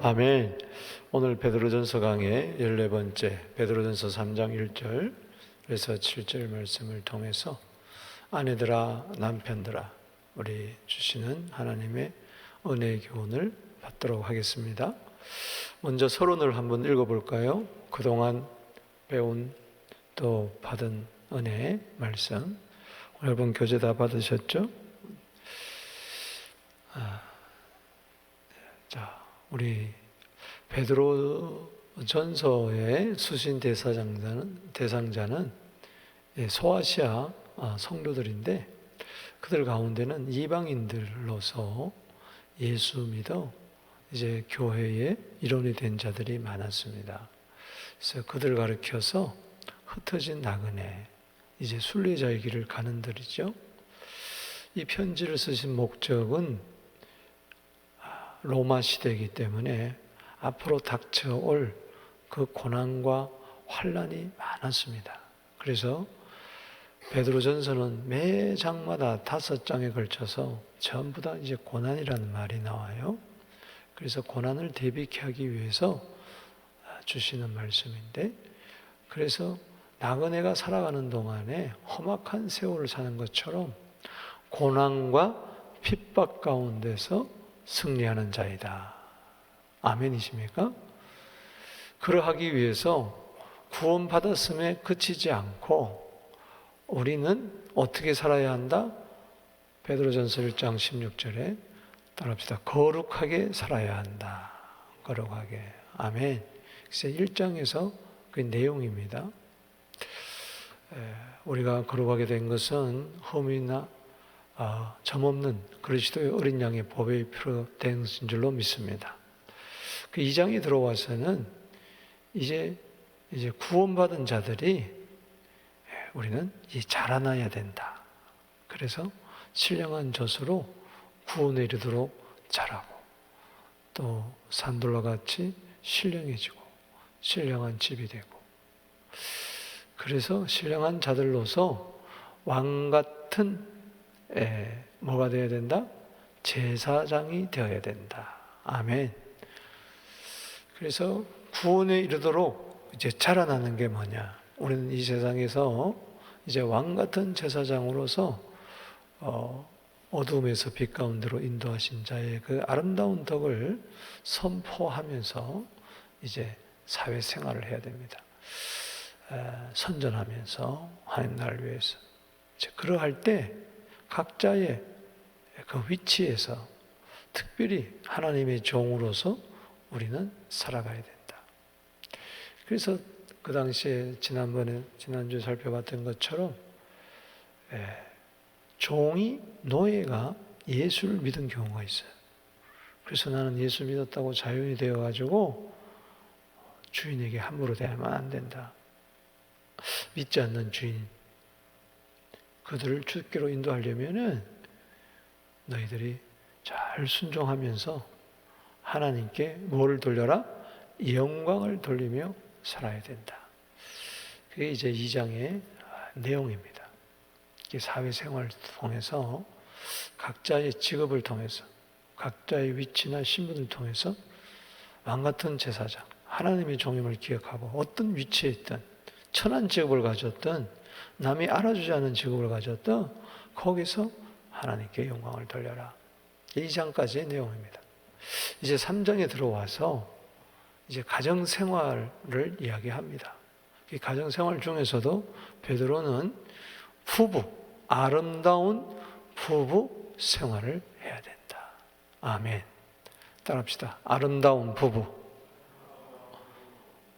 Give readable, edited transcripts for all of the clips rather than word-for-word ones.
아멘. 오늘 베드로전서 강의 14번째 베드로전서 3장 1절에서 7절 말씀을 통해서 아내들아 남편들아 우리 주시는 하나님의 은혜의 교훈을 받도록 하겠습니다. 먼저 서론을 한번 읽어볼까요? 그동안 배운 또 받은 은혜의 말씀, 여러분 교재 다 받으셨죠? 우리 베드로전서의 수신 대상자는 소아시아 성도들인데, 그들 가운데는 이방인들로서 예수 믿어 이제 교회의 일원이 된 자들이 많았습니다. 그래서 그들 가르쳐서 흩어진 나그네, 이제 순례자의 길을 가는 들이죠. 이 편지를 쓰신 목적은 로마 시대이기 때문에 앞으로 닥쳐올 그 고난과 환난이 많았습니다. 그래서 베드로전서는 매 장마다 5장에 걸쳐서 전부 다 이제 고난이라는 말이 나와요. 그래서 고난을 대비케 하기 위해서 주시는 말씀인데, 그래서 나그네가 살아가는 동안에 험악한 세월을 사는 것처럼 고난과 핍박 가운데서 승리하는 자이다. 아멘이십니까? 그러하기 위해서 구원받았음에 그치지 않고 우리는 어떻게 살아야 한다? 베드로전서 1장 16절에 따라합시다. 거룩하게 살아야 한다. 거룩하게. 아멘. 그래서 1장에서 그 내용입니다. 우리가 거룩하게 된 것은 흠이나 점없는 그리스도의 어린 양의 보배의 피로 된 줄로 믿습니다. 그 2장에 들어와서는 이제 구원받은 자들이 우리는 자라나야 된다. 그래서 신령한 젖으로 구원에 이르도록 자라고, 또 산돌과 같이 신령해지고 신령한 집이 되고, 그래서 신령한 자들로서 왕 같은 뭐가 되어야 된다? 제사장이 되어야 된다. 아멘. 그래서 구원에 이르도록 이제 자라나는 게 뭐냐? 우리는 이 세상에서 이제 왕 같은 제사장으로서 어둠에서 빛 가운데로 인도하신 자의 그 아름다운 덕을 선포하면서 이제 사회생활을 해야 됩니다. 선전하면서 하나님 나라를 위해서. 그러할 때 각자의 그 위치에서 특별히 하나님의 종으로서 우리는 살아가야 된다. 그래서 그 당시에 지난주에 살펴봤던 것처럼 종이, 노예가 예수를 믿은 경우가 있어요. 그래서 나는 예수 믿었다고 자유인이 되어가지고 주인에게 함부로 대하면 안 된다. 믿지 않는 주인, 그들을 주께로 인도하려면은 너희들이 잘 순종하면서 하나님께 뭐를 돌려라? 영광을 돌리며 살아야 된다. 그게 이제 2장의 내용입니다. 사회생활을 통해서 각자의 직업을 통해서 각자의 위치나 신분을 통해서 왕같은 제사장, 하나님의 종임을 기억하고 어떤 위치에 있든 천한 직업을 가졌든 남이 알아주지 않은 직업을 가졌든 거기서 하나님께 영광을 돌려라. 2장까지의 내용입니다. 이제 3장에 들어와서 이제 가정생활을 이야기합니다. 이 가정생활 중에서도 베드로는 아름다운 부부 생활을 해야 된다. 아멘. 따라합시다. 아름다운 부부.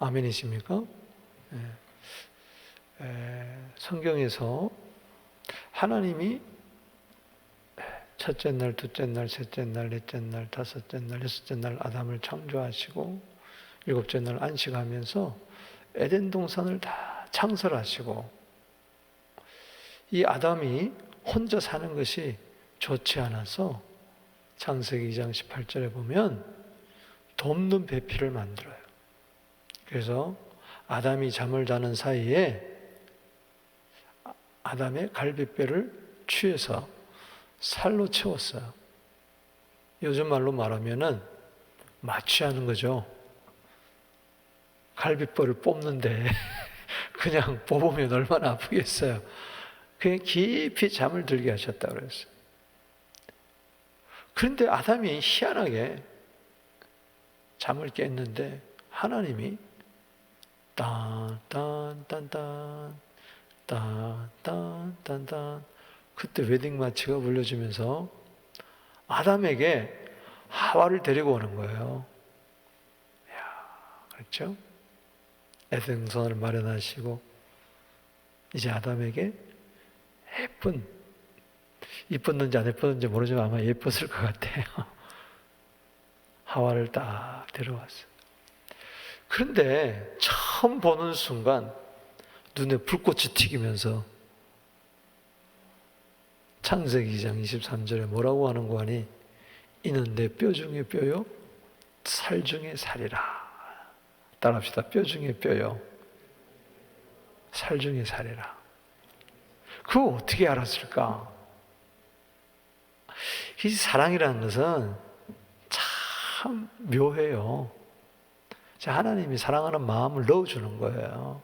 아멘이십니까? 성경에서 하나님이 첫째 날, 둘째 날, 셋째 날, 넷째 날, 다섯째 날, 여섯째 날 아담을 창조하시고 일곱째 날 안식하면서 에덴 동산을 다 창설하시고, 이 아담이 혼자 사는 것이 좋지 않아서 창세기 2장 18절에 보면 돕는 배필을 만들어요. 그래서 아담이 잠을 자는 사이에 아담의 갈비뼈를 취해서 살로 채웠어요. 요즘 말로 말하면은 마취하는 거죠. 갈비뼈를 뽑는데 그냥 뽑으면 얼마나 아프겠어요. 그냥 깊이 잠을 들게 하셨다고 그랬어요. 그런데 아담이 희한하게 잠을 깼는데 하나님이 딴딴딴딴 딴딴딴딴 그때 웨딩 마치가 불려지면서 아담에게 하와를 데리고 오는 거예요. 그렇죠? 에덴 동산을 마련하시고 이제 아담에게 이뻤는지 안 예뻤는지 모르지만 아마 예뻤을 것 같아요. 하와를 딱 데려왔어요. 그런데 처음 보는 순간 눈에 불꽃이 튀기면서 창세기 2장 23절에 뭐라고 하는 거 아니? 이는 내 뼈 중에 뼈요 살 중에 살이라. 따라합시다. 뼈 중에 뼈요 살 중에 살이라. 그거 어떻게 알았을까? 이 사랑이라는 것은 참 묘해요. 하나님이 사랑하는 마음을 넣어주는 거예요.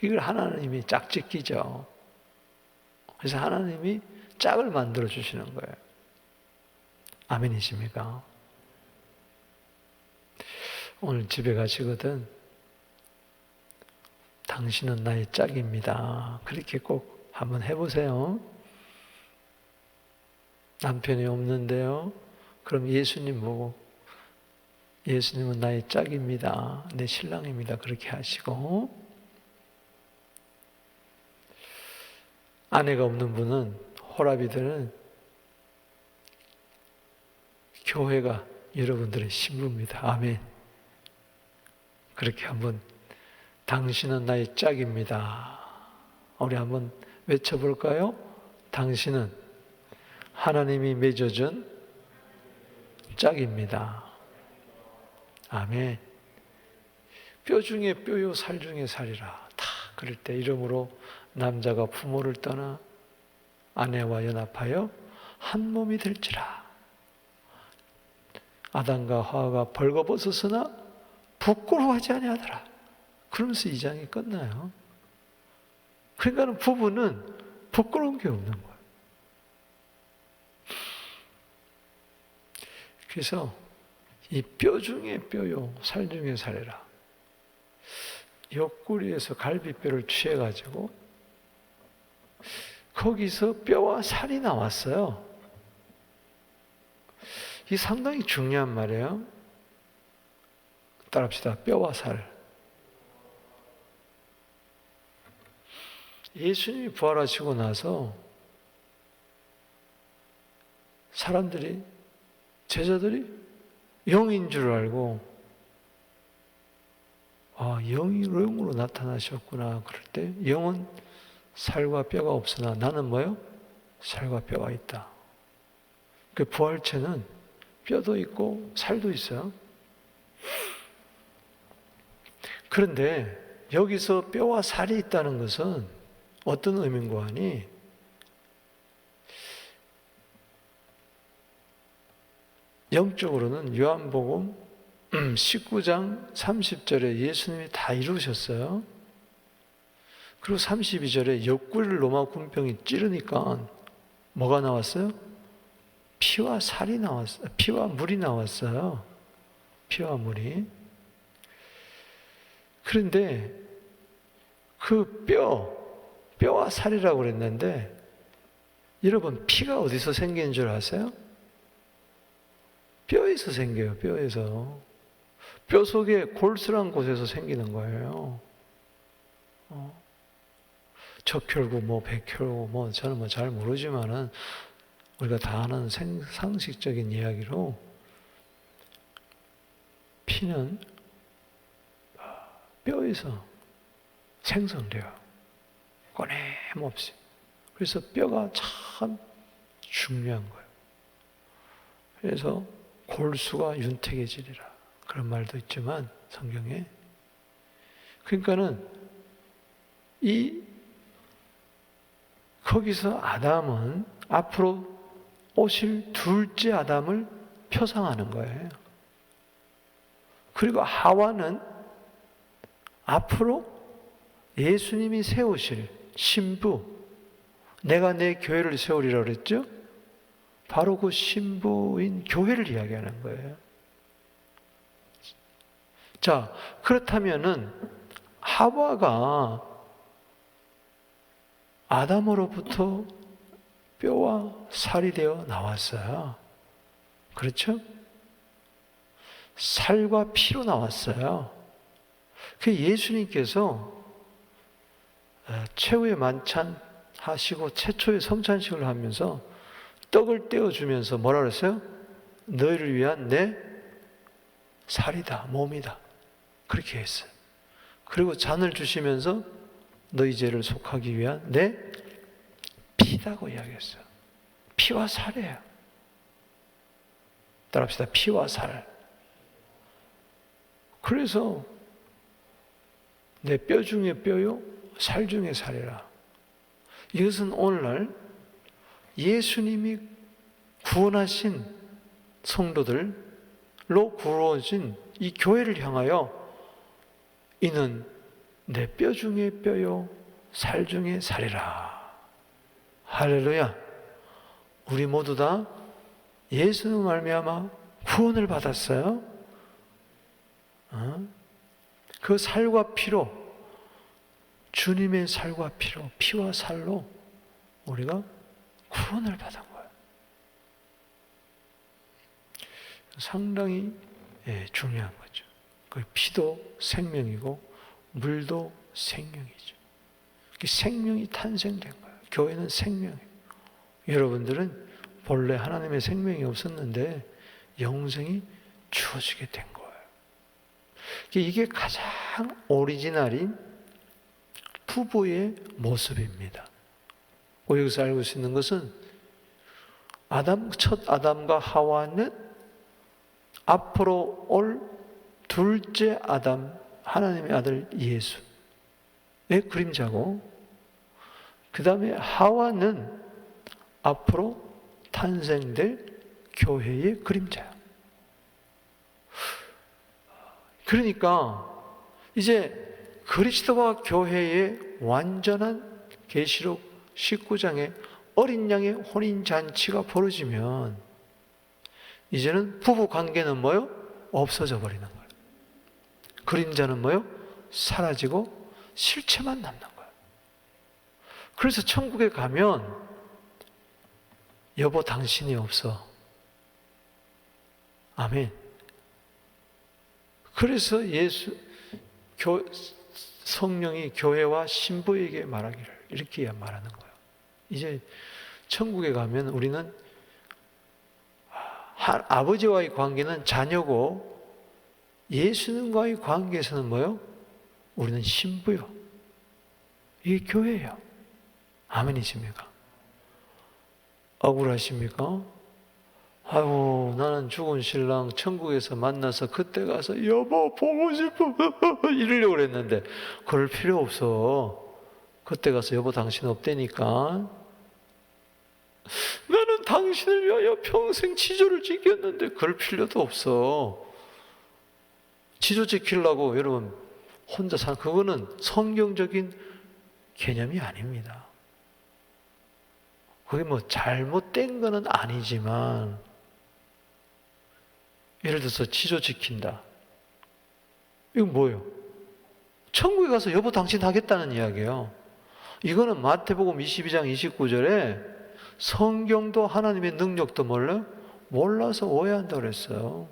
이걸 하나님이 짝짓기죠. 그래서 하나님이 짝을 만들어 주시는 거예요. 아멘이십니까? 오늘 집에 가시거든 당신은 나의 짝입니다. 그렇게 꼭 한번 해보세요. 남편이 없는데요. 그럼 예수님 보고 예수님은 나의 짝입니다. 내 신랑입니다. 그렇게 하시고 아내가 없는 분은 호라비들은 교회가 여러분들의 신부입니다. 아멘. 그렇게 한번 당신은 나의 짝입니다. 우리 한번 외쳐볼까요? 당신은 하나님이 맺어준 짝입니다. 아멘. 뼈 중에 뼈요 살 중에 살이라. 다 그럴 때 이러므로 남자가 부모를 떠나 아내와 연합하여 한 몸이 될지라. 아담과 하와가 벌거벗었으나 부끄러워하지 아니하더라. 그러면서 2장이 끝나요. 그러니까 부부는 부끄러운 게 없는 거예요. 그래서 이 뼈 중에 뼈요 살 중에 살이라. 옆구리에서 갈비뼈를 취해가지고 거기서 뼈와 살이 나왔어요. 이 상당히 중요한 말이에요. 따라합시다. 뼈와 살. 예수님이 부활하시고 나서 사람들이 제자들이 영인 줄 알고 영으로 나타나셨구나. 그럴 때 영은 살과 뼈가 없으나 나는 뭐요? 살과 뼈가 있다. 그 부활체는 뼈도 있고 살도 있어요. 그런데 여기서 뼈와 살이 있다는 것은 어떤 의미인가 하니 영적으로는 요한복음 19장 30절에 예수님이 다 이루셨어요. 그리고 32절에 옆구리를 로마 군병이 찌르니까 뭐가 나왔어요? 피와 살이 나왔어요. 피와 물이 나왔어요. 피와 물이. 그런데 그 뼈와 살이라고 그랬는데 여러분 피가 어디서 생기는 줄 아세요? 뼈에서 생겨요. 뼈에서. 뼈 속에 골수란 곳에서 생기는 거예요. 적혈구, 백혈구, 저는 잘 모르지만은 우리가 다 아는 상식적인 이야기로 피는 뼈에서 생성돼요. 꺼냄없이. 그래서 뼈가 참 중요한 거예요. 그래서 골수가 윤택해지리라. 그런 말도 있지만 성경에. 그러니까는 거기서 아담은 앞으로 오실 둘째 아담을 표상하는 거예요. 그리고 하와는 앞으로 예수님이 세우실 신부, 내가 내 교회를 세우리라 그랬죠? 바로 그 신부인 교회를 이야기하는 거예요. 자, 그렇다면은 하와가 아담으로부터 뼈와 살이 되어 나왔어요. 그렇죠? 살과 피로 나왔어요. 그 예수님께서 최후의 만찬 하시고 최초의 성찬식을 하면서 떡을 떼어주면서 뭐라 그랬어요? 너희를 위한 내 살이다, 몸이다. 그렇게 했어요. 그리고 잔을 주시면서 너희 죄를 속하기 위한 내 피다고 이야기했어요. 피와 살이에요. 따라합시다. 피와 살. 그래서 내 뼈 중에 뼈요, 살 중에 살이라. 이것은 오늘날 예수님이 구원하신 성도들로 구워진 이 교회를 향하여 이는 내 뼈 중에 뼈요, 살 중에 살이라. 할렐루야. 우리 모두 다 예수님 말미암아 구원을 받았어요. 그 살과 피로, 주님의 살과 피로, 피와 살로 우리가 구원을 받은 거예요. 상당히 중요한 거죠. 그 피도 생명이고 물도 생명이죠. 생명이 탄생된 거예요. 교회는 생명이에요. 여러분들은 본래 하나님의 생명이 없었는데 영생이 주어지게 된 거예요. 이게 가장 오리지널인 부부의 모습입니다. 여기서 알고 수 있는 것은 첫 아담과 하와는 앞으로 올 둘째 아담, 하나님의 아들 예수의 그림자고, 그 다음에 하와는 앞으로 탄생될 교회의 그림자야. 그러니까 이제 그리스도와 교회의 완전한 계시록 19장에 어린 양의 혼인잔치가 벌어지면 이제는 부부 관계는 뭐요? 없어져 버리는 거예요. 그림자는 뭐요? 사라지고 실체만 남는 거예요. 그래서 천국에 가면 여보 당신이 없어. 아멘. 그래서 성령이 교회와 신부에게 말하기를 이렇게 말하는 거예요. 이제 천국에 가면 우리는 아버지와의 관계는 자녀고 예수님과의 관계에서는 뭐요? 우리는 신부요. 이게 교회예요. 아멘이십니까? 억울하십니까? 아이고, 나는 죽은 신랑 천국에서 만나서 그때 가서 여보 보고 싶어 이러려고 그랬는데 그럴 필요 없어. 그때 가서 여보 당신 없다니까. 나는 당신을 위하여 평생 지조를 지켰는데 그럴 필요도 없어. 지조 지키려고 여러분 혼자 사는, 그거는 성경적인 개념이 아닙니다. 그게 뭐 잘못된 거는 아니지만, 예를 들어서 지조 지킨다. 이건 뭐예요? 천국에 가서 여보 당신 하겠다는 이야기예요. 이거는 마태복음 22장 29절에 성경도 하나님의 능력도 몰라서 오해한다고 그랬어요.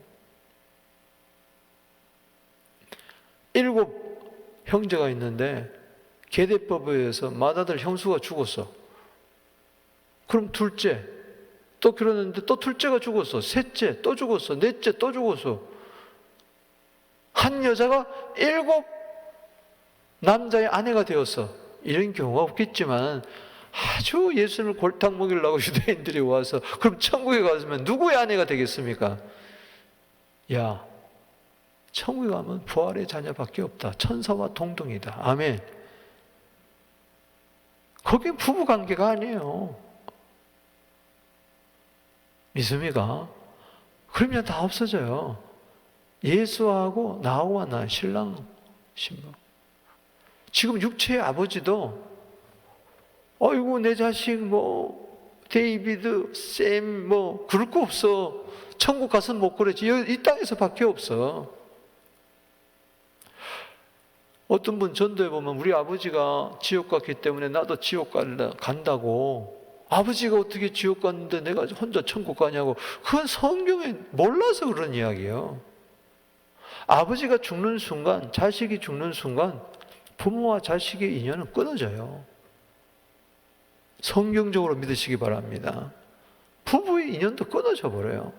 7 형제가 있는데 계대법에 의해서 맏아들 형수가 죽었어. 그럼 둘째 또 결혼했는데 또 둘째가 죽었어. 셋째 또 죽었어. 넷째 또 죽었어. 한 여자가 7 남자의 아내가 되었어. 이런 경우가 없겠지만 아주 예수님을 골탕 먹이려고 유대인들이 와서, 그럼 천국에 가면 누구의 아내가 되겠습니까? 야, 천국에 가면 부활의 자녀밖에 없다. 천사와 동등이다. 아멘. 거긴 부부관계가 아니에요. 믿습니까? 그러면 다 없어져요. 예수하고 나하고만 나 신랑 신부. 지금 육체의 아버지도 아이고 내 자식 데이비드, 샘 그럴 거 없어. 천국 가서는 못 그러지. 이 땅에서밖에 없어. 어떤 분 전도해 보면 우리 아버지가 지옥 갔기 때문에 나도 지옥 간다고. 아버지가 어떻게 지옥 갔는데 내가 혼자 천국 가냐고. 그건 성경에 몰라서 그런 이야기예요. 아버지가 죽는 순간, 자식이 죽는 순간 부모와 자식의 인연은 끊어져요. 성경적으로 믿으시기 바랍니다. 부부의 인연도 끊어져 버려요.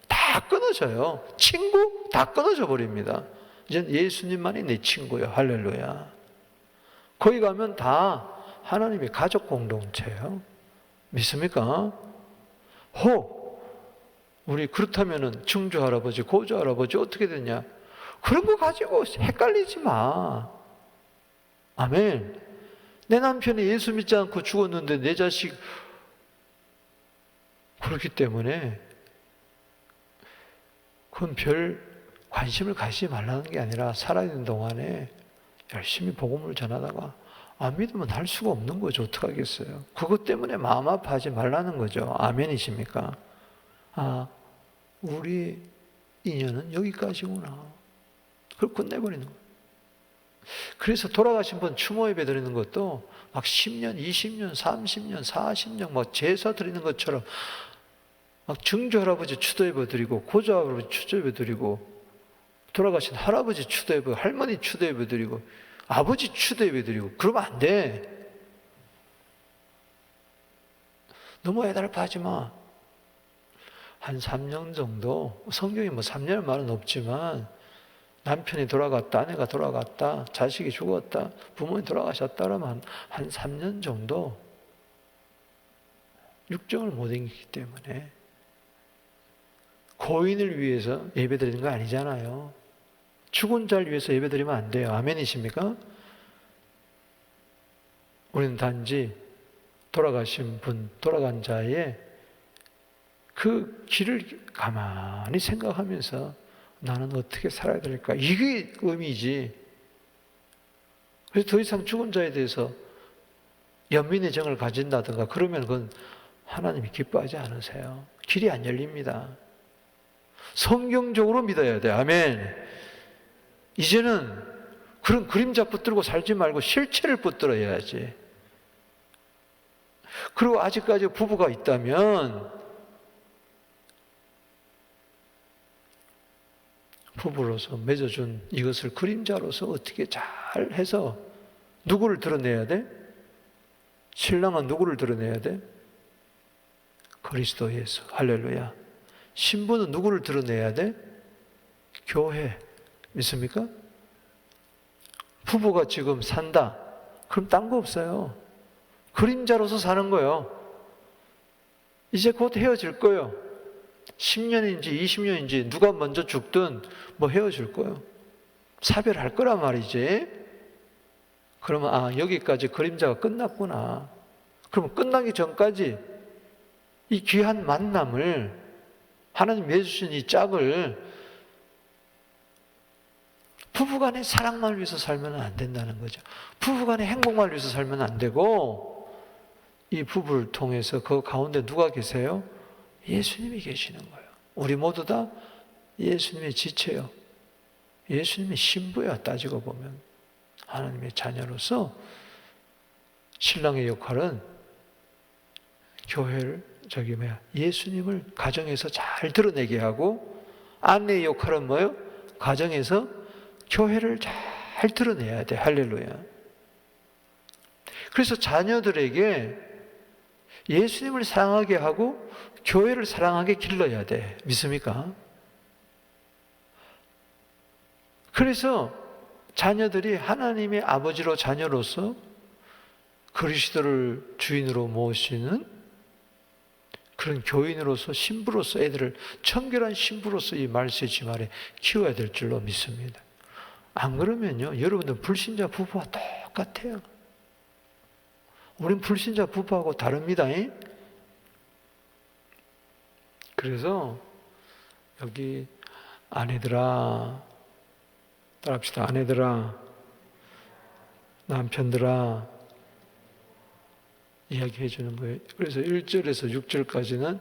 다 끊어져요. 친구 다 끊어져 버립니다. 이제 예수님만이 내 친구예요. 할렐루야. 거기 가면 다 하나님의 가족 공동체예요. 믿습니까? 우리 그렇다면은 증조 할아버지, 고조 할아버지 어떻게 되냐? 그런 거 가지고 헷갈리지 마. 아멘. 내 남편이 예수 믿지 않고 죽었는데 내 자식 그렇기 때문에 그건 별 관심을 가지지 말라는 게 아니라 살아있는 동안에 열심히 복음을 전하다가 안 믿으면 할 수가 없는 거죠. 어떡하겠어요. 그것 때문에 마음 아파하지 말라는 거죠. 아멘이십니까? 우리 인연은 여기까지구나. 그걸 끝내버리는 거예요. 그래서 돌아가신 분 추모 예배 드리는 것도 막 10년, 20년, 30년, 40년 막 제사 드리는 것처럼 막 증조 할아버지 추도 예배 드리고 고조 할아버지 추도 예배 드리고 돌아가신 할아버지 추도 예배, 할머니 추도 예배 드리고 아버지 추도 예배 드리고 그러면 안 돼. 너무 애달파하지 마. 한 3년 정도, 성경에 3년의 말은 없지만 남편이 돌아갔다, 아내가 돌아갔다, 자식이 죽었다, 부모님 돌아가셨다 그러면 한 3년 정도 육정을 못 옮기기 때문에 고인을 위해서 예배드리는 거 아니잖아요. 죽은 자를 위해서 예배드리면 안 돼요. 아멘이십니까? 우리는 단지 돌아가신 분, 돌아간 자의 그 길을 가만히 생각하면서 나는 어떻게 살아야 될까? 이게 의미지. 그래서 더 이상 죽은 자에 대해서 연민의 정을 가진다든가 그러면 그건 하나님이 기뻐하지 않으세요. 길이 안 열립니다. 성경적으로 믿어야 돼. 아멘. 이제는 그런 그림자 붙들고 살지 말고 실체를 붙들어야지. 그리고 아직까지 부부가 있다면 부부로서 맺어준 이것을 그림자로서 어떻게 잘 해서 누구를 드러내야 돼? 신랑은 누구를 드러내야 돼? 그리스도 예수. 할렐루야. 신부는 누구를 드러내야 돼? 교회. 믿습니까? 부부가 지금 산다. 그럼 딴 거 없어요. 그림자로서 사는 거예요. 이제 곧 헤어질 거예요. 10년인지 20년인지 누가 먼저 죽든 헤어질 거예요. 사별할 거란 말이지. 그러면 여기까지 그림자가 끝났구나. 그러면 끝나기 전까지 이 귀한 만남을 하나님 내주신 이 짝을 부부간의 사랑만 위해서 살면 안 된다는 거죠. 부부간의 행복만 위해서 살면 안 되고 이 부부를 통해서 그 가운데 누가 계세요? 예수님이 계시는 거예요. 우리 모두 다 예수님의 지체요. 예수님의 신부야. 따지고 보면 하나님의 자녀로서 신랑의 역할은 교회를 예수님을 가정에서 잘 드러내게 하고 아내의 역할은 뭐예요? 가정에서 교회를 잘 드러내야 돼. 할렐루야. 그래서 자녀들에게 예수님을 사랑하게 하고 교회를 사랑하게 길러야 돼. 믿습니까? 그래서 자녀들이 하나님의 아버지로 자녀로서 그리스도를 주인으로 모시는 그런 교인으로서 신부로서 애들을 청결한 신부로서 이 말세지 말에 키워야 될 줄로 믿습니다. 안 그러면요, 여러분들 불신자 부부와 똑같아요. 우린 불신자 부부하고 다릅니다. 그래서 여기 아내들아, 따라합시다. 아내들아, 남편들아 이야기해 주는 거예요. 그래서 1절에서 6절까지는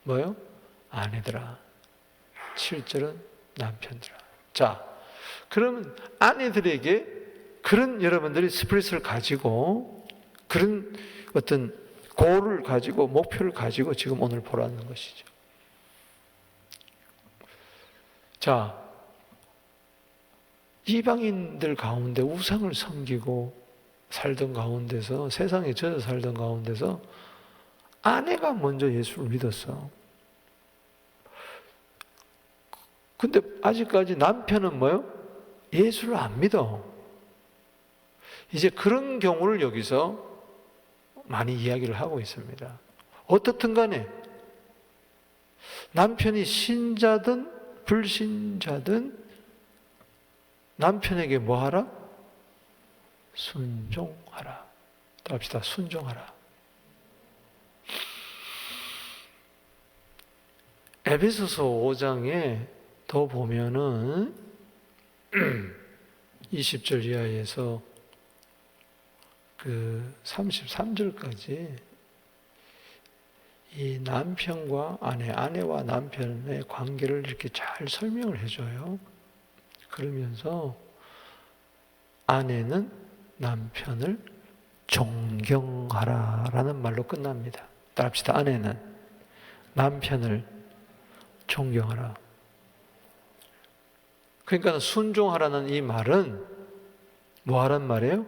뭐요? 아내들아. 7절은 남편들아. 자, 그러면 아내들에게 그런 여러분들이 스피릿을 가지고 그런 어떤 고를 가지고 목표를 가지고 지금 오늘 보라는 것이죠. 자, 이방인들 가운데 우상을 섬기고 살던 가운데서, 세상에 젖어 살던 가운데서 아내가 먼저 예수를 믿었어. 근데 아직까지 남편은 뭐요? 예수를 안 믿어. 이제 그런 경우를 여기서 많이 이야기를 하고 있습니다. 어떻든 간에 남편이 신자든 불신자든 남편에게 뭐 하라? 순종하라. 또 합시다. 순종하라. 에베소서 5장에 더 보면은 20절 이하에서 그 33절까지 이 남편과 아내와 남편의 관계를 이렇게 잘 설명을 해줘요. 그러면서 아내는 남편을 존경하라라는 말로 끝납니다. 따라합시다. 아내는 남편을 존경하라. 그러니까 순종하라는 이 말은 뭐 하란 말이에요?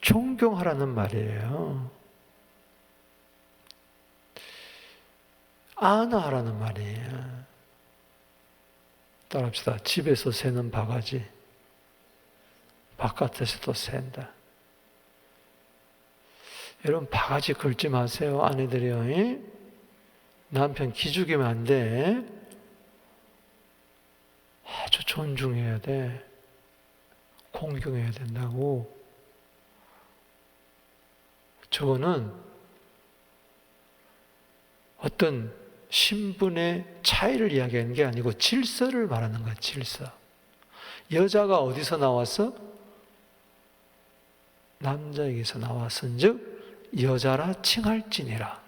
존경하라는 말이에요. 안아하라는 말이에요. 따라합시다. 집에서 새는 바가지 바깥에서도 샌다. 여러분 바가지 긁지 마세요. 아내들이요. 남편 기죽이면 안 돼. 아주 존중해야 돼. 공경해야 된다고. 저거는 어떤 신분의 차이를 이야기하는 게 아니고 질서를 말하는 거야. 질서. 여자가 어디서 나왔어? 남자에게서 나왔은즉 여자라 칭할지니라.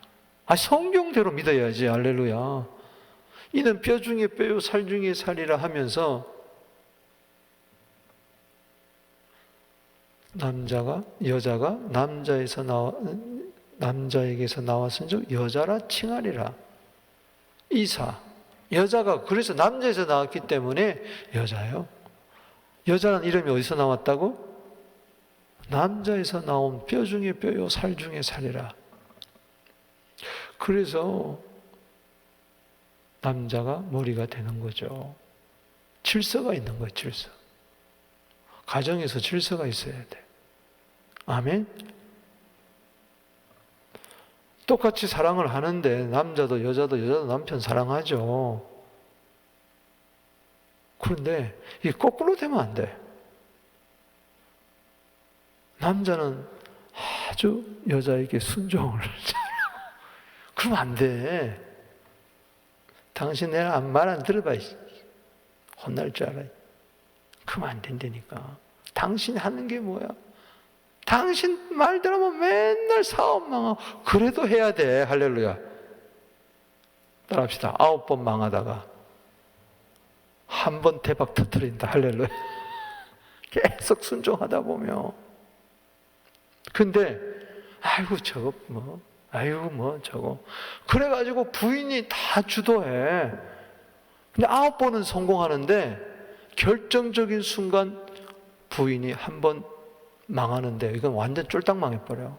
성경대로 믿어야지. 할렐루야. 이는 뼈 중에 뼈요 살 중에 살이라 하면서 여자가 남자에게서 나왔은즉 여자라 칭하리라. 이사. 여자가 그래서 남자에서 나왔기 때문에 여자요. 여자는 이름이 어디서 나왔다고? 남자에서 나온 뼈 중에 뼈요 살 중에 살이라. 그래서 남자가 머리가 되는 거죠. 질서가 있는 거예요. 질서. 가정에서 질서가 있어야 돼. 아멘. 똑같이 사랑을 하는데 남자도 여자도 남편 사랑하죠. 그런데 이게 거꾸로 되면 안 돼. 남자는 아주 여자에게 순종을 잘하고 그러면 안 돼. 당신 내 말 안 들어봐. 혼날 줄 알아. 그러면 안 된다니까. 당신이 하는 게 뭐야? 당신 말 들으면 맨날 사업 망하고 그래도 해야 돼. 할렐루야. 따라합시다. 9번 망하다가 한 번 대박 터뜨린다. 할렐루야. 계속 순종하다 보면. 근데 아이고 저거 저거 그래가지고 부인이 다 주도해. 근데 9번은 성공하는데 결정적인 순간 부인이 한 번 망하는데 이건 완전 쫄딱 망해버려.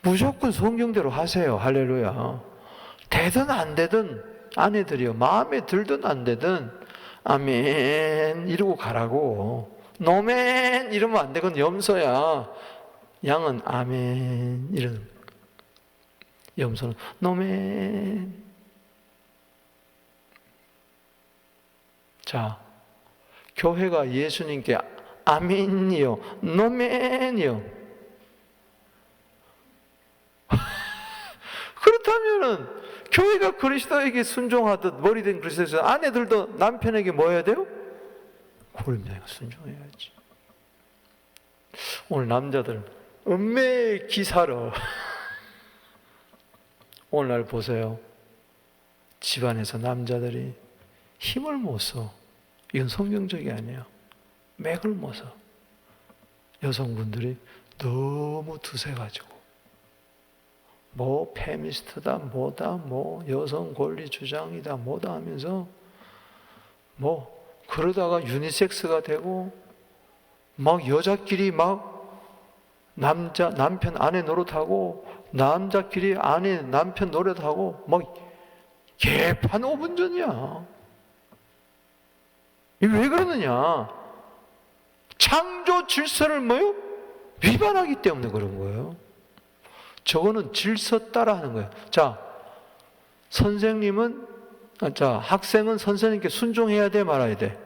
무조건 성경대로 하세요. 할렐루야. 되든 안 되든 아내들이요. 마음에 들든 안 되든 아멘 이러고 가라고. 노멘 이러면 안 돼. 그건 염소야. 양은 아멘 이러는. 염소는 노멘. 자, 교회가 예수님께 아멘이요, 노멘이요. 그렇다면은 교회가 그리스도에게 순종하듯 머리된 그리스도에서 아내들도 남편에게 뭐 해야 돼요? 고름장이가 순종해야지. 오늘 남자들 은매의 기사로 오늘날 보세요. 집안에서 남자들이 힘을 못 써. 이건 성경적이 아니에요. 맥을 못 써. 여성분들이 너무 두세가지고 뭐 페미니스트다 뭐다 뭐 여성 권리 주장이다 뭐다 하면서 뭐 그러다가 유니섹스가 되고 막 여자끼리 막 남편 아내 노릇하고 남자끼리 아내 남편 노릇하고 막 개판 5분 전이야. 이게 왜 그러느냐? 창조 질서를 뭐요? 위반하기 때문에 그런 거예요. 저거는 질서 따라 하는 거예요. 자, 학생은 선생님께 순종해야 돼, 말아야 돼?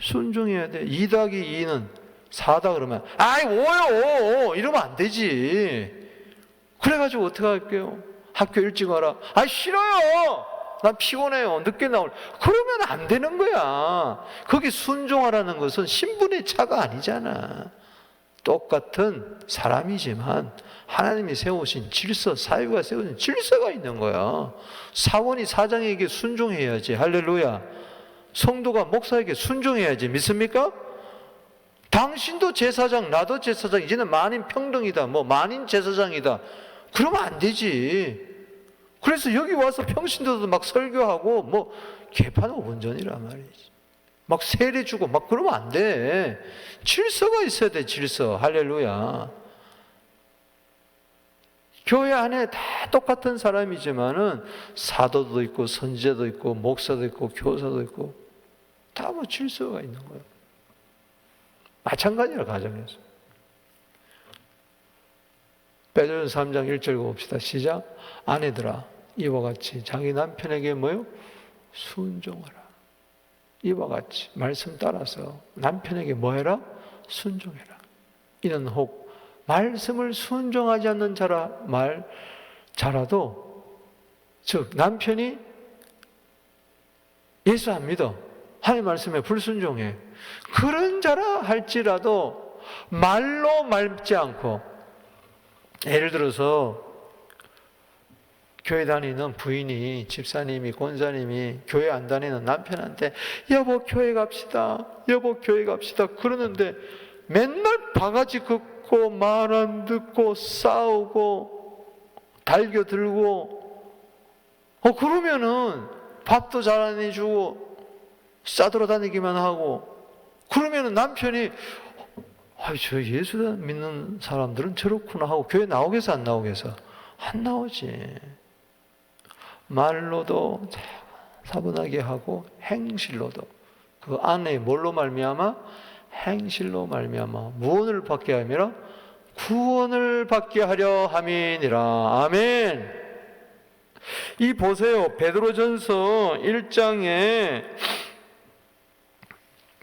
순종해야 돼. 2 더하기 2는 4다 그러면, 아이, 5요, 5. 이러면 안 되지. 그래가지고 어떻게 할게요? 학교 일찍 와라. 아, 싫어요. 난 피곤해요. 늦게 나올. 그러면 안 되는 거야. 거기 순종하라는 것은 신분의 차가 아니잖아. 똑같은 사람이지만 하나님이 세우신 질서, 사회가 세우신 질서가 있는 거야. 사원이 사장에게 순종해야지. 할렐루야. 성도가 목사에게 순종해야지. 믿습니까? 당신도 제사장, 나도 제사장, 이제는 만인 평등이다. 뭐 만인 제사장이다. 그러면 안 되지. 그래서 여기 와서 평신도도 막 설교하고 뭐 개판 5분 전이란 말이지. 막 세례 주고 막 그러면 안 돼. 질서가 있어야 돼. 질서. 할렐루야. 교회 안에 다 똑같은 사람이지만은 사도도 있고 선지자도 있고 목사도 있고 교사도 있고 다 뭐 질서가 있는 거예요. 마찬가지라 가정에서. 베드로전서 3장 1절 봅시다. 시작. 아내들아 이와 같이 자기 남편에게 뭐요? 순종하라. 이와 같이 말씀 따라서 남편에게 뭐 해라? 순종해라. 이는 혹 말씀을 순종하지 않는 자라도 즉 남편이 예수 안 믿어. 하나님 말씀에 불순종해. 그런 자라 할지라도 말로 밟지 않고, 예를 들어서 교회 다니는 부인이, 집사님이, 권사님이 교회 안 다니는 남편한테 여보 교회 갑시다, 여보 교회 갑시다 그러는데 맨날 바가지 긋고 말 안 듣고 싸우고 달겨들고 그러면은 밥도 잘 안 해주고 싸돌아다니기만 하고, 그러면은 남편이 저 예수 믿는 사람들은 저렇구나 하고 교회 나오겠어 안 나오겠어? 안 나오지. 말로도 차분하게 하고 행실로도, 그 안에 뭘로 말미암아? 행실로 말미암아 무언을 받게 함이라? 구원을 받게 하려 함이니라. 아멘. 이 보세요. 베드로전서 1장에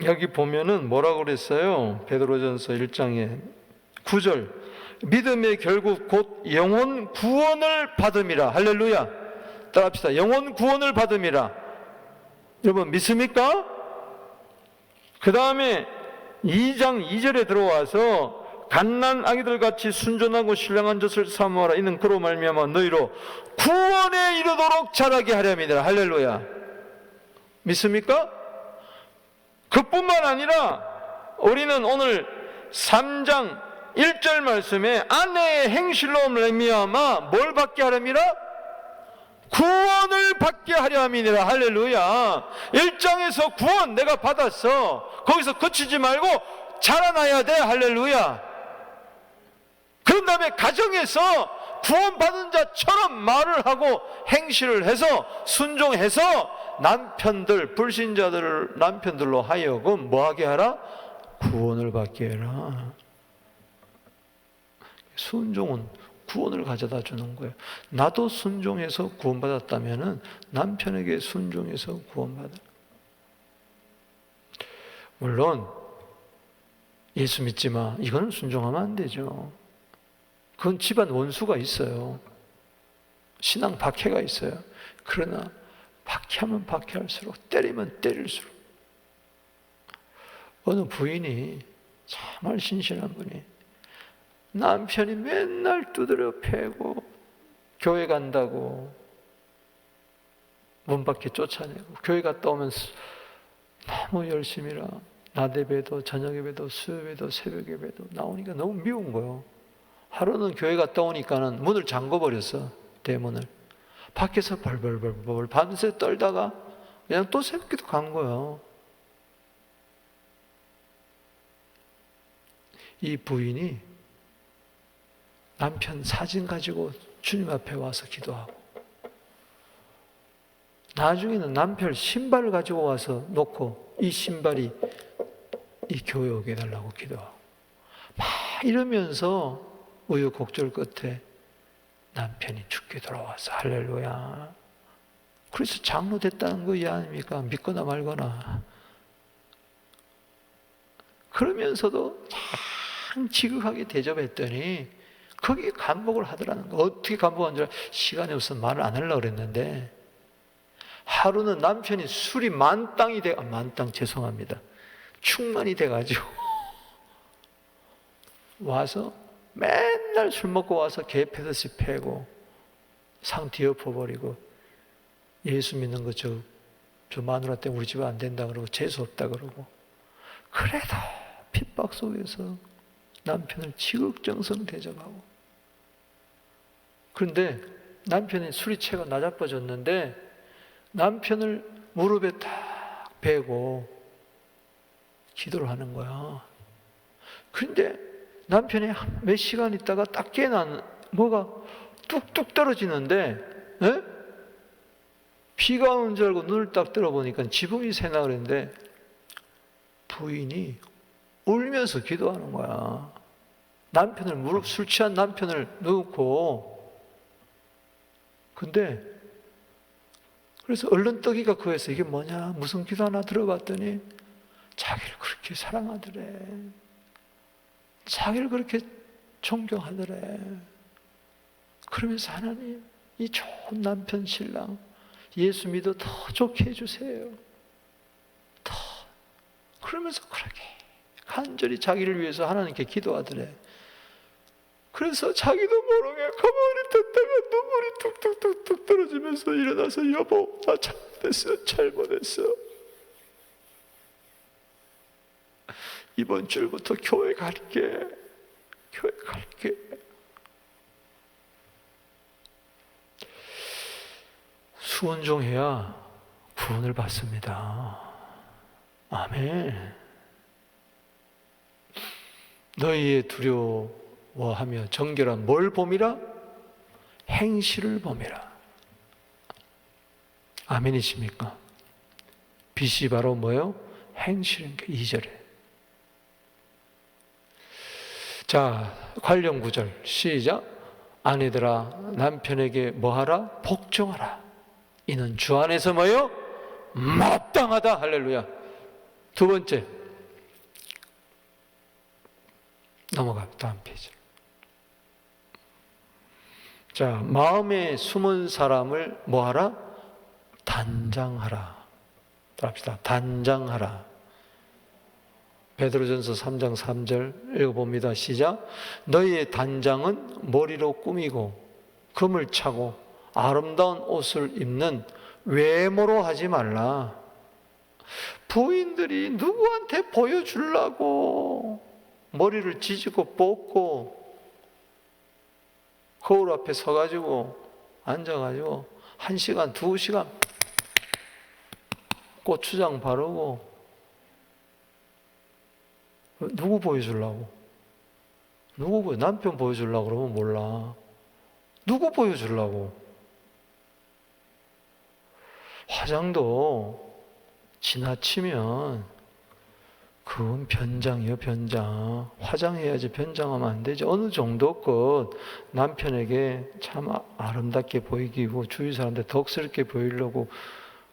여기 보면은 뭐라고 그랬어요? 베드로전서 1장에 9절. 믿음의 결국 곧 영혼 구원을 받음이라. 할렐루야. 따라합시다. 영혼 구원을 받음이라. 여러분 믿습니까? 그 다음에 2장 2절에 들어와서 갓난 아기들 같이 순전하고 신령한 젖을 사모하라. 이는 그로 말미암아 너희로 구원에 이르도록 자라게 하렵니다. 할렐루야. 믿습니까? 그뿐만 아니라 우리는 오늘 3장 1절 말씀에 아내의 행실로 말미암아 뭘 받게 하렵니다? 구원을 받게 하려 함이니라. 할렐루야. 1장에서 구원 내가 받았어. 거기서 그치지 말고 자라나야 돼. 할렐루야. 그런 다음에 가정에서 구원받은 자처럼 말을 하고 행실을 해서 순종해서 남편들, 불신자들을 남편들로 하여금 뭐하게 하라? 구원을 받게 해라. 순종은 구원을 가져다 주는 거예요. 나도 순종해서 구원받았다면 남편에게 순종해서 구원받아. 물론 예수 믿지 마, 이거는 순종하면 안 되죠. 그건 집안 원수가 있어요. 신앙 박해가 있어요. 그러나 박해하면 박해할수록, 때리면 때릴수록. 어느 부인이, 정말 신실한 분이, 남편이 맨날 두드려 패고 교회 간다고 문 밖에 쫓아내고, 교회 갔다 오면 너무 열심히라 낮 예배도 저녁 예배도 수요 예배도 새벽 예배도 나오니까 너무 미운 거예요. 하루는 교회 갔다 오니까는 문을 잠궈버렸어. 대문을. 밖에서 벌벌벌벌 밤새 떨다가 그냥 또 새벽기도 간 거예요. 이 부인이 남편 사진 가지고 주님 앞에 와서 기도하고, 나중에는 남편 신발을 가지고 와서 놓고 이 신발이 이 교회 오게 해달라고 기도하고, 막 이러면서 우여곡절 끝에 남편이 죽게 돌아와서, 할렐루야. 그래서 장로 됐다는 거 이해 아닙니까? 믿거나 말거나. 그러면서도 참 지극하게 대접했더니 거기에 감복을 하더라는 거. 어떻게 감복한 줄 시간이 없어서 말을 안 하려고 그랬는데, 하루는 남편이 술이 만땅이 죄송합니다. 충만이 돼가지고 와서 맨날 술 먹고 와서 개 패듯이 패고 상 뒤엎어버리고, 예수 믿는 거 저 마누라 때문에 우리 집에 안 된다 그러고 재수 없다 그러고, 그래도 핍박 속에서 남편을 지극정성 대접하고. 그런데 남편이 술이 채가 나자빠졌는데 남편을 무릎에 딱 베고 기도를 하는 거야. 그런데 남편이 몇 시간 있다가 딱 깨어난, 뭐가 뚝뚝 떨어지는데, 에? 비가 오는 줄 알고 눈을 딱 들어보니까 지붕이 새나 그랬는데 부인이 울면서 기도하는 거야. 남편을, 술 취한 남편을 놓고. 근데 그래서 얼른 떠기가 구해서 이게 뭐냐, 무슨 기도 하나 들어봤더니 자기를 그렇게 사랑하더래. 자기를 그렇게 존경하더래. 그러면서 하나님, 이 좋은 남편 신랑 예수 믿어 더 좋게 해주세요. 더. 그러면서 그렇게 간절히 자기를 위해서 하나님께 기도하더래. 그래서 자기도 모르게 가만히 듣다가 눈물이 뚝뚝뚝뚝 떨어지면서 일어나서, 여보, 나 잘못했어. 이번 주부터 교회 갈게. 수원종해야 구원을 받습니다. 아멘. 너희의 두려워하며 정결한 뭘 봄이라? 행실을 봄이라. 아멘이십니까? 빛이 바로 뭐예요? 행실입니다. 2절에. 자, 관련 구절 시작. 아내들아 남편에게 뭐하라? 복종하라. 이는 주 안에서 뭐예요? 마땅하다. 할렐루야. 두 번째, 넘어가. 다음 페이지. 자, 마음에 숨은 사람을 뭐하라? 단장하라. 합시다. 단장하라. 베드로전서 3장 3절 읽어봅니다. 시작. 너희의 단장은 머리로 꾸미고 금을 차고 아름다운 옷을 입는 외모로 하지 말라. 부인들이 누구한테 보여주려고 머리를 지지고 뽑고 거울 앞에 서가지고 앉아가지고 1시간, 2시간 고추장 바르고, 누구 보여주려고? 남편 보여주려고 그러면 몰라. 누구 보여주려고? 화장도 지나치면 그건 변장이에요, 변장. 화장해야지 변장하면 안 되지. 어느 정도껏 남편에게 참 아름답게 보이고 주위 사람한테 덕스럽게 보이려고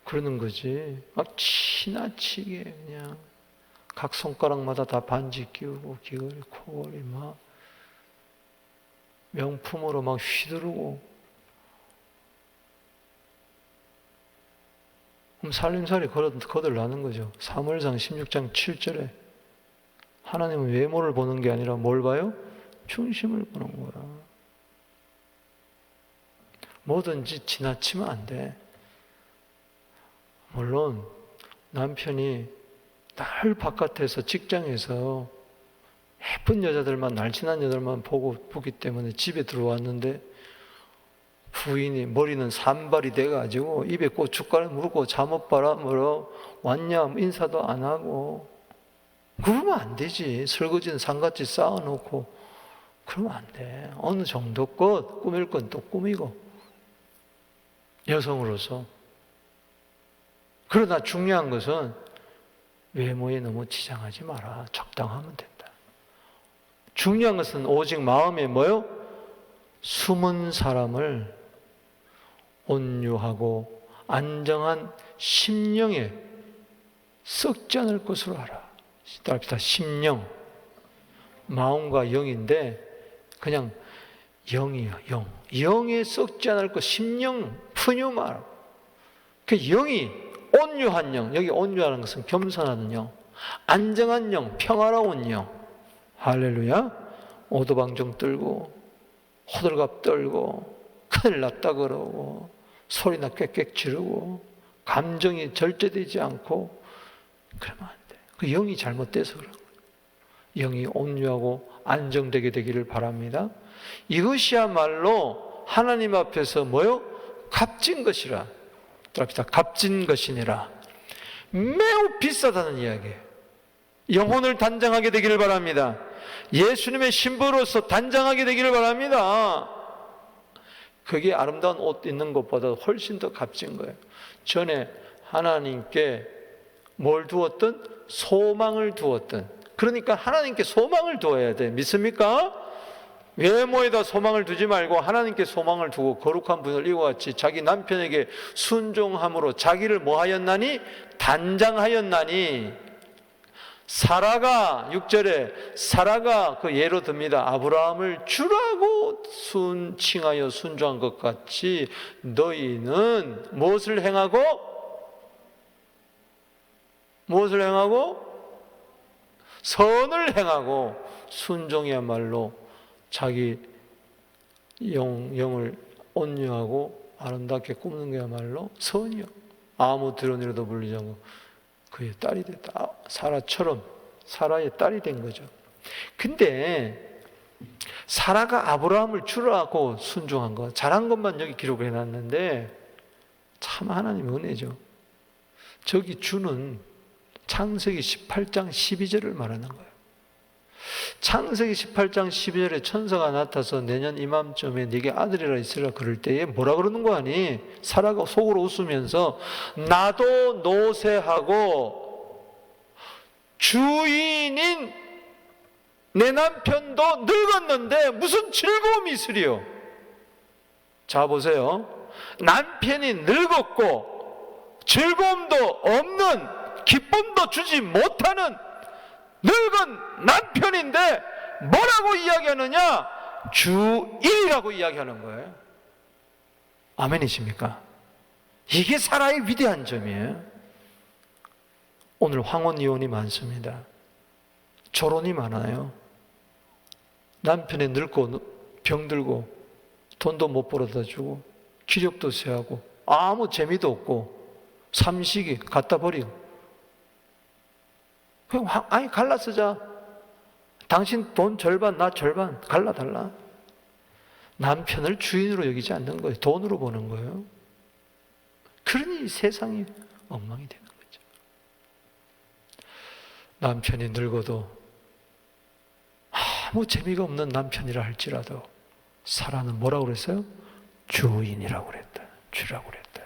그러는 거지. 막 지나치게 그냥 각 손가락마다 다 반지 끼우고 귀걸이, 코걸이 막 명품으로 막 휘두르고 그럼 살림살이 거들나는 거죠. 사무엘상 16장 7절에 하나님은 외모를 보는 게 아니라 뭘 봐요? 중심을 보는 거야. 뭐든지 지나치면 안 돼. 물론 남편이 날 바깥에서 직장에서 예쁜 여자들만, 날씬한 여자들만 보기 때문에 집에 들어왔는데 부인이 머리는 산발이 돼가지고 입에 고춧가루 물고 잠옷바람으로 왔냐 인사도 안 하고, 그러면 안 되지. 설거지는 상같이 쌓아놓고 그러면 안 돼. 어느 정도껏 꾸밀 건 또 꾸미고, 여성으로서. 그러나 중요한 것은 외모에 너무 지장하지 마라. 적당하면 된다. 중요한 것은 오직 마음에 뭐요? 숨은 사람을 온유하고 안정한 심령에 썩지 않을 것으로 알아. 따라합시다. 심령. 마음과 영인데 그냥 영이야, 영. 영에 썩지 않을 것, 심령, 푸뉴말. 그 영이 온유한 영, 여기 온유하는 것은 겸손한 영, 안정한 영, 평화로운 영. 할렐루야. 오도방정 떨고 호들갑 떨고 큰일 났다 그러고 소리나 꽥꽥 지르고 감정이 절제되지 않고 그러면 안 돼. 그 영이 잘못돼서 그런 거예요. 영이 온유하고 안정되게 되기를 바랍니다. 이것이야말로 하나님 앞에서 뭐요? 값진 것이라. 들합시다. 값진 것이니라. 매우 비싸다는 이야기예요. 영혼을 단장하게 되기를 바랍니다. 예수님의 신부로서 단장하게 되기를 바랍니다. 그게 아름다운 옷 입는 것보다 훨씬 더 값진 거예요. 전에 하나님께 뭘 두었든? 소망을 두었든. 그러니까 하나님께 소망을 두어야 돼. 믿습니까? 외모에다 소망을 두지 말고 하나님께 소망을 두고 거룩한 분을 이와 같이 자기 남편에게 순종함으로 자기를 뭐 하였나니? 단장하였나니. 사라가 6절에 사라가 그 예로 듭니다. 아브라함을 주라고 칭하여 순종한 것 같이 너희는 무엇을 행하고? 무엇을 행하고? 선을 행하고. 순종이야말로 자기 영을 온유하고 아름답게 꾸미는 게야말로 선이요. 아무 드러내도 불리지 않고 그의 딸이 됐다. 사라처럼 사라의 딸이 된 거죠. 근데 사라가 아브라함을 주라고 순종한 거, 잘한 것만 여기 기록을 해놨는데 참 하나님의 은혜죠. 저기 주는 창세기 18장 12절을 말하는 거예요. 창세기 18장 12절에 천사가 나타나서 내년 이맘쯤에 네게 아들이라 있으라 그럴 때에 뭐라 그러는 거 아니? 사라가 속으로 웃으면서 나도 노쇠하고 주인인 내 남편도 늙었는데 무슨 즐거움이 있으리요? 자 보세요. 남편이 늙었고 즐거움도 없는, 기쁨도 주지 못하는 늙은 남편인데 뭐라고 이야기하느냐? 주일이라고 이야기하는 거예요. 아멘이십니까? 이게 사라의 위대한 점이에요. 오늘 황혼 이혼이 많습니다. 결혼이 많아요. 남편이 늙고 병들고 돈도 못 벌어다 주고 기력도 쇠하고 아무 재미도 없고 삼식이 갖다 버리고, 아니 갈라 쓰자. 당신 돈 절반 나 절반 갈라달라. 남편을 주인으로 여기지 않는 거예요. 돈으로 보는 거예요. 그러니 세상이 엉망이 되는 거죠. 남편이 늙어도 아무 재미가 없는 남편이라 할지라도 사라는 뭐라고 그랬어요? 주인이라고 그랬다. 주라고 그랬다.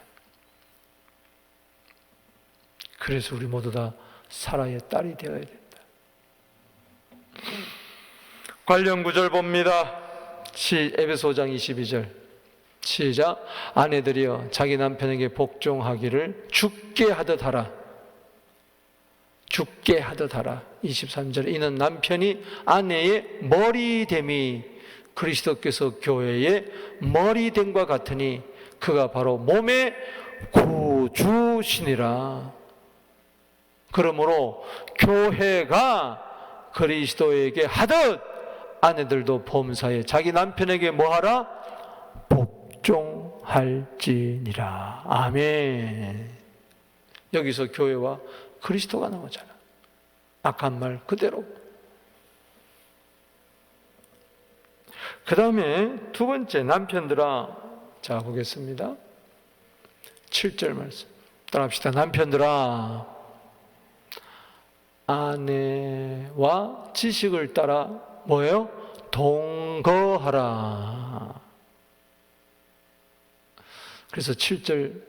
그래서 우리 모두 다 사라의 딸이 되어야 된다. 관련 구절 봅니다. 에베소 5장 22절 시작. 아내들이여 자기 남편에게 복종하기를 죽게 하듯 하라. 죽게 하듯 하라. 23절에 이는 남편이 아내의 머리됨이 그리스도께서 교회의 머리됨과 같으니 그가 바로 몸의 구주시니라. 그러므로 교회가 그리스도에게 하듯 아내들도 범사에 자기 남편에게 뭐하라? 복종할지니라. 아멘. 여기서 교회와 그리스도가 나오잖아. 악한 말 그대로. 그 다음에 두 번째, 남편들아. 자, 보겠습니다. 7절 말씀 따라합시다. 남편들아, 아내와 지식을 따라 뭐예요? 동거하라. 그래서 7절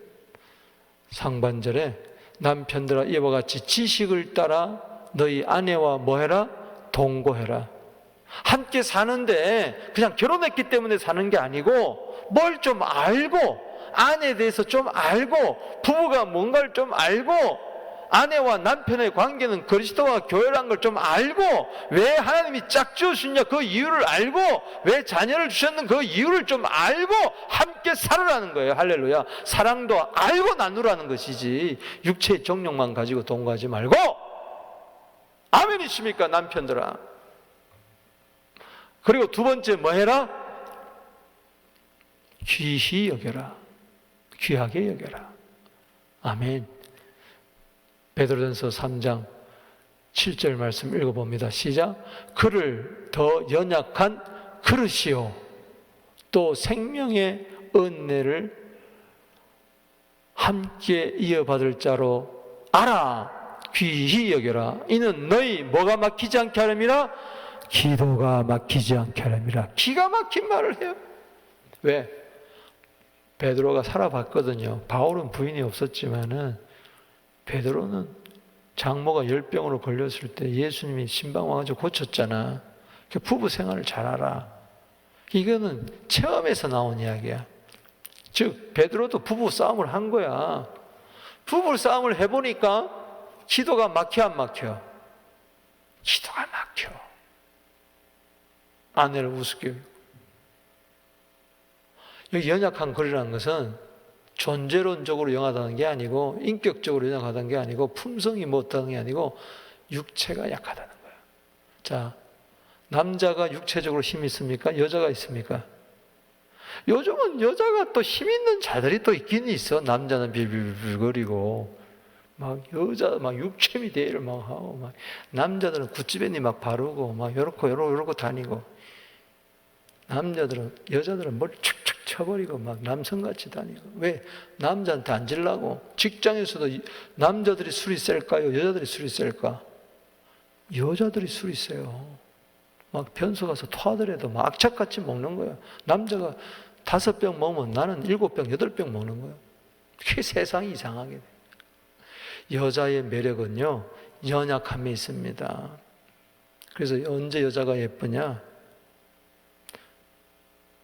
상반절에 남편들아 이와 같이 지식을 따라 너희 아내와 뭐해라? 동거해라. 함께 사는데 그냥 결혼했기 때문에 사는 게 아니고 뭘 좀 알고, 아내에 대해서 좀 알고, 부부가 뭔가를 좀 알고, 아내와 남편의 관계는 그리스도와 교회라는 걸 좀 알고, 왜 하나님이 짝 지어주셨냐 그 이유를 알고, 왜 자녀를 주셨는 그 이유를 좀 알고 함께 살으라는 거예요. 할렐루야. 사랑도 알고 나누라는 것이지 육체의 정욕만 가지고 동거하지 말고. 아멘이십니까 남편들아? 그리고 두 번째 뭐 해라? 귀히 여겨라. 귀하게 여겨라. 아멘. 베드로전서 3장 7절 말씀 읽어봅니다. 시작. 그를 더 연약한 그릇이요 또 생명의 은혜를 함께 이어받을 자로 알아. 귀히 여겨라. 이는 너희 뭐가 막히지 않게 하려니라? 기도가 막히지 않게 하려니라. 기가 막힌 말을 해요. 왜? 베드로가 살아봤거든요. 바울은 부인이 없었지만은 베드로는 장모가 열병으로 걸렸을 때 예수님이 신방 와가지고 고쳤잖아. 부부 생활을 잘 알아. 이거는 체험에서 나온 이야기야. 즉 베드로도 부부 싸움을 한 거야. 부부 싸움을 해보니까 기도가 막혀 안 막혀? 기도가 막혀. 아내를 우습게. 여기 연약한 거리라는 것은 존재론적으로 영하다는 게 아니고, 인격적으로 연약하다는 게 아니고, 품성이 못하는 게 아니고 육체가 약하다는 거야. 자, 남자가 육체적으로 힘이 있습니까? 여자가 있습니까? 요즘은 여자가 또 힘 있는 자들이 또 있긴 있어. 남자는 빌빌빌거리고 막 여자 막 육체미 대회를 막 하고, 막 남자들은 구찌밴드 막 바르고 막 요렇고 다니고, 여자들은 머리 축축 쳐버리고 막 남성같이 다니고. 왜? 남자한테 앉으려고. 직장에서도 남자들이 술이 셀까요? 여자들이 술이 셀까? 여자들이 술이 세요. 막 변소 가서 토하더라도 막 악착같이 먹는 거야. 남자가 5병 먹으면 나는 7병, 8병 먹는 거야. 그게 세상이 이상하게 돼. 여자의 매력은요, 연약함에 있습니다. 그래서 언제 여자가 예쁘냐?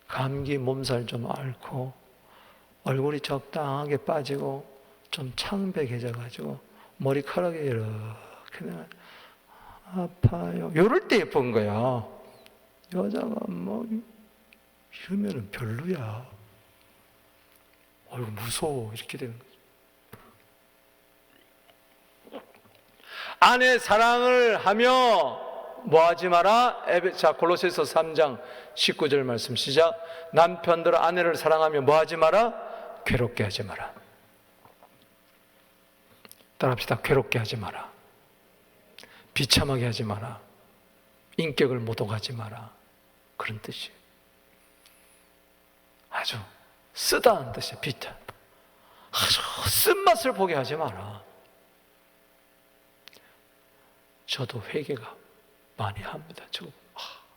감기 몸살 좀 앓고 얼굴이 적당하게 빠지고 좀 창백해져가지고 머리카락이 이렇게 아파요. 이럴 때 예쁜 거야. 여자가 뭐 이러면은 별로야. 어이구 무서워. 이렇게 되는 거죠. 아내 사랑을 하며 뭐 하지 마라? 자, 골로새서 3장 19절 말씀 시작. 남편들 아내를 사랑하며 뭐 하지 마라? 괴롭게 하지 마라. 따라합시다. 괴롭게 하지 마라. 비참하게 하지 마라. 인격을 모독하지 마라. 그런 뜻이에요. 아주 쓰다는 뜻이에요. 비탄. 아주 쓴맛을 보게 하지 마라. 저도 회개가 많이 합니다.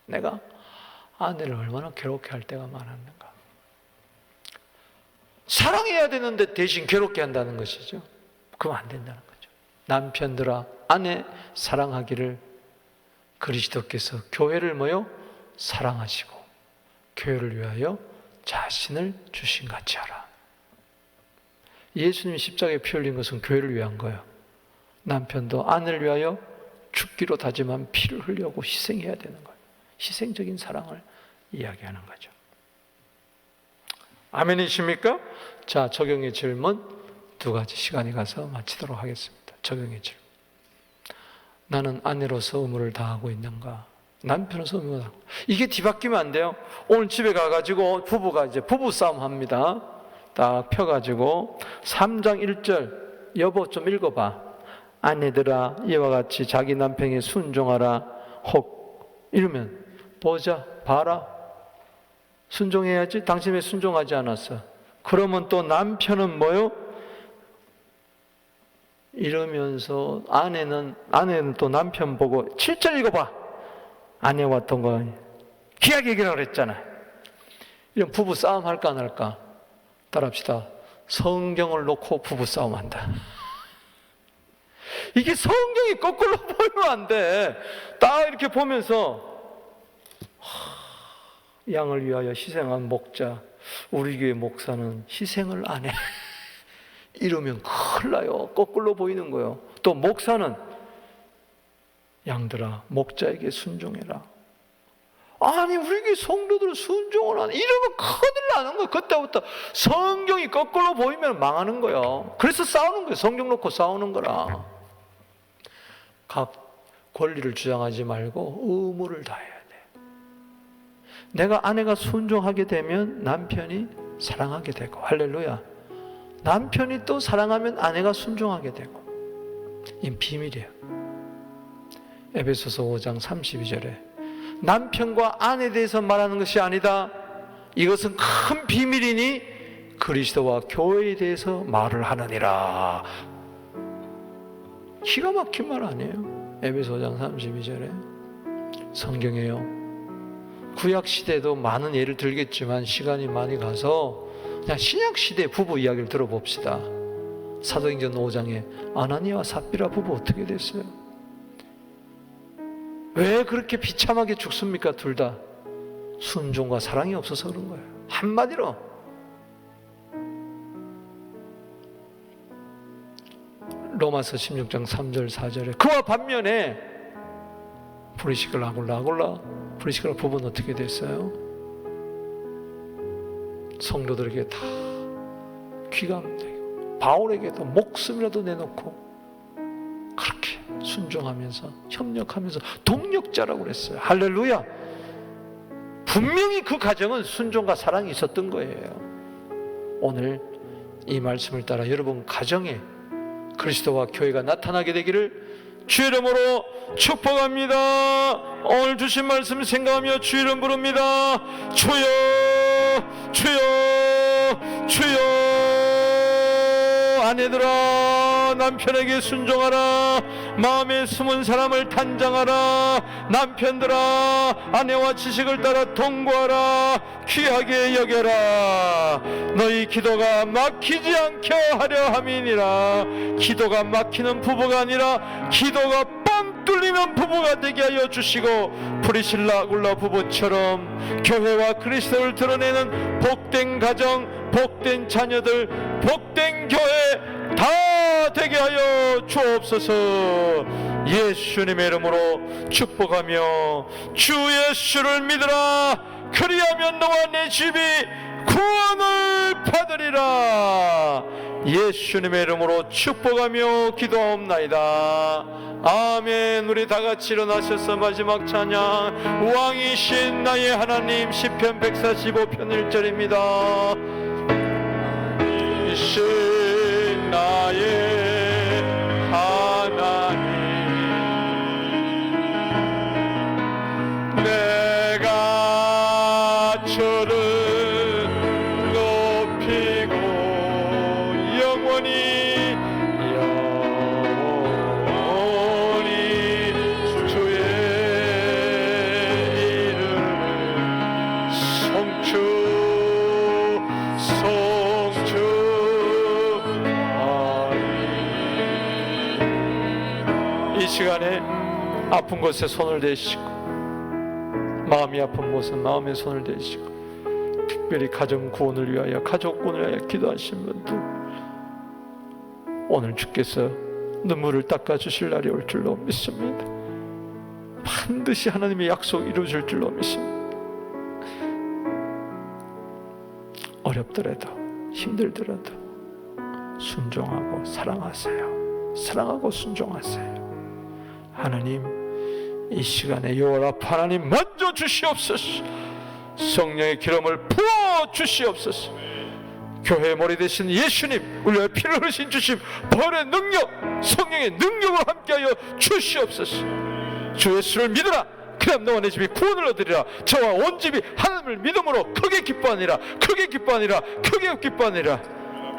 내가 아내를 얼마나 괴롭게 할 때가 많았는가. 사랑해야 되는데 대신 괴롭게 한다는 것이죠. 그럼 안 된다는 거죠. 남편들아 아내 사랑하기를 그리스도께서 교회를 뭐요? 사랑하시고 교회를 위하여 자신을 주신 같이 하라. 예수님이 십자가에 피 흘린 것은 교회를 위한 거예요. 남편도 아내를 위하여 죽기로 다짐한 피를 흘려고 희생해야 되는 거예요. 희생적인 사랑을 이야기하는 거죠. 아멘이십니까? 자, 적용의 질문. 두 가지 시간이 가서 마치도록 하겠습니다. 적용의 질문. 나는 아내로서 의무를 다하고 있는가? 남편으로서 의무를 다하고. 이게 뒤바뀌면 안 돼요. 오늘 집에 가가지고 부부가 이제 부부싸움 합니다. 딱 펴가지고 3장 1절 여보 좀 읽어봐. 아내들아 이와 같이 자기 남편에게 순종하라. 혹 이러면 보자 봐라. 순종해야지. 당신 왜 순종하지 않았어? 그러면 또 남편은 뭐요? 이러면서 아내는 또 남편 보고 7절 읽어봐. 아내와 왔던 거 기약 얘기라고 그랬잖아. 이런 부부 싸움 할까 안 할까? 따라합시다. 성경을 놓고 부부 싸움 한다. 이게 성경이 거꾸로 보이면 안 돼. 딱 이렇게 보면서 양을 위하여 희생한 목자, 우리 교회 목사는 희생을 안 해. 이러면 큰일 나요. 거꾸로 보이는 거예요. 또 목사는 양들아 목자에게 순종해라. 아니 우리 교회 성도들은 순종을 안 해. 이러면 큰일 나는 거예요. 그때부터 성경이 거꾸로 보이면 망하는 거예요. 그래서 싸우는 거예요. 성경 놓고 싸우는 거라. 각 권리를 주장하지 말고 의무를 다해야 돼. 내가 아내가 순종하게 되면 남편이 사랑하게 되고, 할렐루야. 남편이 또 사랑하면 아내가 순종하게 되고. 이 비밀이에요. 에베소서 5장 32절에 남편과 아내에 대해서 말하는 것이 아니다. 이것은 큰 비밀이니 그리스도와 교회에 대해서 말을 하느니라. 기가 막힌 말 아니에요? 에베소 5장 32절에 성경이에요. 구약시대도 많은 예를 들겠지만 시간이 많이 가서 그냥 신약시대 부부 이야기를 들어봅시다. 사도행전 5장에 아나니아와 삽비라 부부 어떻게 됐어요? 왜 그렇게 비참하게 죽습니까? 둘 다 순종과 사랑이 없어서 그런 거예요. 한마디로 로마서 16장 3절 4절에 그와 반면에 브리스길라 아굴라 브리스길라 부부는 어떻게 됐어요? 성도들에게 다 귀감되고 바울에게도 목숨이라도 내놓고 그렇게 순종하면서 협력하면서 동력자라고 그랬어요. 할렐루야. 분명히 그 가정은 순종과 사랑이 있었던 거예요. 오늘 이 말씀을 따라 여러분 가정에 그리스도와 교회가 나타나게 되기를 주의 이름으로 축복합니다. 오늘 주신 말씀 생각하며 주의 이름 부릅니다. 주여 주여 주여. 아내들아 남편에게 순종하라. 마음에 숨은 사람을 단장하라. 남편들아 아내와 지식을 따라 동거하라. 귀하게 여겨라. 너희 기도가 막히지 않게 하려 함이니라. 기도가 막히는 부부가 아니라 기도가 빵 뚫리는 부부가 되게 하여 주시고 프리실라 아굴라 부부처럼 교회와 그리스도를 드러내는 복된 가정, 복된 자녀들, 복된 교회 다 되게 하여 주옵소서. 예수님의 이름으로 축복하며 주 예수를 믿으라. 그리하면 너와 내 집이 구원을 받으리라. 예수님의 이름으로 축복하며 기도하옵나이다. 아멘. 우리 다같이 일어나셔서 마지막 찬양 왕이신 나의 하나님 시편 145편 1절입니다. 왕이신 나의 하나님 내가 주를 높이고 영원히 주의 이름을 성취하리. 이 시간에 아픈 곳에 손을 대시고 마음이 아픈 곳은 마음에 손을 대시고 특별히 가정 구원을 위하여 가족 구원을 위하여 기도하신 분들 오늘 주께서 눈물을 닦아주실 날이 올 줄로 믿습니다. 반드시 하나님의 약속 이루어질 줄로 믿습니다. 어렵더라도 힘들더라도 순종하고 사랑하세요. 사랑하고 순종하세요. 하나님, 이 시간에 여호와 라파 하나님 먼저 주시옵소서. 성령의 기름을 부어 주시옵소서. 교회의 머리 되신 예수님, 우리의 피를 흘리신 주심 벌의 능력, 성령의 능력을 함께하여 주시옵소서. 주 예수를 믿으라. 그럼 너와 내 집이 구원을 얻으리라. 저와 온 집이 하나님을 믿음으로 크게 기뻐하니라. 크게 기뻐하니라. 크게 기뻐하니라.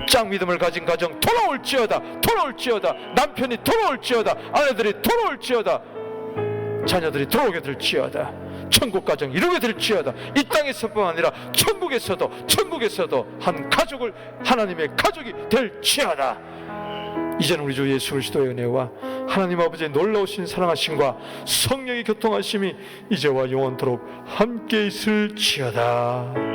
짱 믿음을 가진 가정 돌아올지어다. 돌아올지어다. 남편이 돌아올지어다. 아내들이 돌아올지어다. 자녀들이 들어오게 될지어다. 천국 가정 이루게 될지어다. 이 땅에서뿐만 아니라 천국에서도 한 가족을 하나님의 가족이 될지어다. 이제는 우리 주 예수 그리스도의 은혜와 하나님 아버지의 놀라우신 사랑하심과 성령의 교통하심이 이제와 영원토록 함께 있을지어다.